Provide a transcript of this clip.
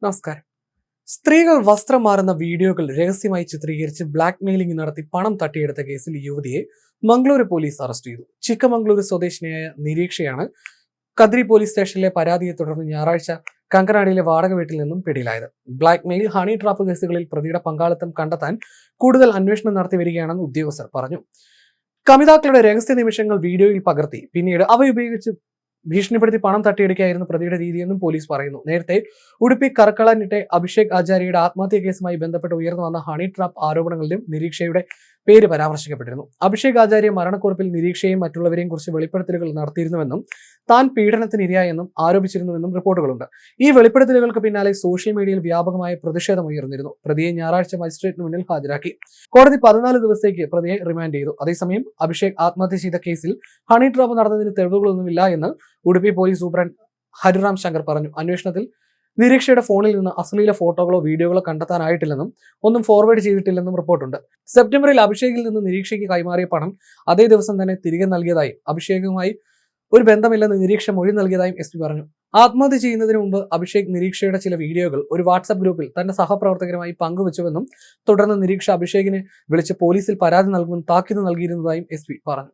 നമസ്കാരം. സ്ത്രീകൾ വസ്ത്രം മാറുന്ന വീഡിയോകൾ രഹസ്യമായി ചിത്രീകരിച്ച് ബ്ലാക്ക് മെയിലിംഗ് നടത്തി പണം തട്ടിയെടുത്ത കേസിൽ യുവതിയെ മംഗളൂരു പോലീസ് അറസ്റ്റ് ചെയ്തു. ചിക്കമംഗളൂരു സ്വദേശിനിയായ നിരീക്ഷയാണ് കദ്രി പോലീസ് സ്റ്റേഷനിലെ പരാതിയെ തുടർന്ന് ഞായറാഴ്ച കങ്കനാടിയിലെ വാടക വീട്ടിൽ നിന്നും പിടിയിലായത്. ബ്ലാക്ക് മെയിൽ, ഹണി ട്രാപ്പ് കേസുകളിൽ പ്രതിയുടെ പങ്കാളിത്തം കണ്ടെത്താൻ കൂടുതൽ അന്വേഷണം നടത്തി വരികയാണെന്ന് ഉദ്യോഗസ്ഥർ പറഞ്ഞു. കമിതാക്കളുടെ രഹസ്യ നിമിഷങ്ങൾ വീഡിയോയിൽ പകർത്തി പിന്നീട് അവയുപയോഗിച്ച് ഭീഷണിപ്പെടുത്തി പണം തട്ടിയെടുക്കുകയായിരുന്നു പ്രതിയുടെ രീതിയെന്നും പോലീസ് പറയുന്നു. നേരത്തെ ഉടുപ്പി കറക്കളനിട്ടെ അഭിഷേക് ആചാര്യയുടെ ആത്മഹത്യാ കേസുമായി ബന്ധപ്പെട്ട് ഉയർന്നു വന്ന ഹണി ട്രാപ്പ് ആരോപണങ്ങളിലും നിരീക്ഷയുടെ പേര് പരാമർശിക്കപ്പെട്ടിരുന്നു. അഭിഷേക് ആചാര്യ മരണക്കുറിപ്പിൽ നിരീക്ഷയും മറ്റുള്ളവരെയും കുറിച്ച് വെളിപ്പെടുത്തലുകൾ നടത്തിയിരുന്നുവെന്നും താൻ പീഡനത്തിന് ഇരയായെന്നും ആരോപിച്ചിരുന്നുവെന്നും റിപ്പോർട്ടുകളുണ്ട്. ഈ വെളിപ്പെടുത്തലുകൾക്ക് പിന്നാലെ സോഷ്യൽ മീഡിയയിൽ വ്യാപകമായ പ്രതിഷേധം ഉയർന്നിരുന്നു. പ്രതിയെ ഞായറാഴ്ച മജിസ്ട്രേറ്റിന് മുന്നിൽ ഹാജരാക്കി. കോടതി 14 ദിവസത്തേക്ക് പ്രതിയെ റിമാൻഡ് ചെയ്തു. അതേസമയം അഭിഷേക് ആത്മഹത്യ ചെയ്ത കേസിൽ ഹണി ട്രാപ്പ് നടന്നതിന് തെളിവുകളൊന്നുമില്ല എന്ന് ഉടുപ്പി പോലീസ് സൂപ്രണ്ട് ഹരിറാം ശങ്കർ പറഞ്ഞു. അന്വേഷണത്തിൽ നിരീക്ഷയുടെ ഫോണിൽ നിന്ന് അശ്ലീല ഫോട്ടോകളോ വീഡിയോകളോ കണ്ടെത്താനായിട്ടില്ലെന്നും ഒന്നും ഫോർവേഡ് ചെയ്തിട്ടില്ലെന്നും റിപ്പോർട്ടുണ്ട്. സെപ്റ്റംബറിൽ അഭിഷേകിൽ നിന്ന് നിരീക്ഷയ്ക്ക് കൈമാറിയ പണം അതേ ദിവസം തന്നെ തിരികെ നൽകിയതായും അഭിഷേകുമായി ഒരു ബന്ധമില്ലെന്ന് നിരീക്ഷ മൊഴി നൽകിയതായും SP പറഞ്ഞു. ആത്മഹത്യ ചെയ്യുന്നതിന് മുമ്പ് അഭിഷേക് നിരീക്ഷയുടെ ചില വീഡിയോകൾ ഒരു വാട്സാപ്പ് ഗ്രൂപ്പിൽ തന്റെ സഹപ്രവർത്തകരുമായി പങ്കുവച്ചുവെന്നും തുടർന്ന് നിരീക്ഷ അഭിഷേകിനെ വിളിച്ച് പോലീസിൽ പരാതി നൽകുമെന്ന് താക്കീത് നൽകിയിരുന്നതായും SP പറഞ്ഞു.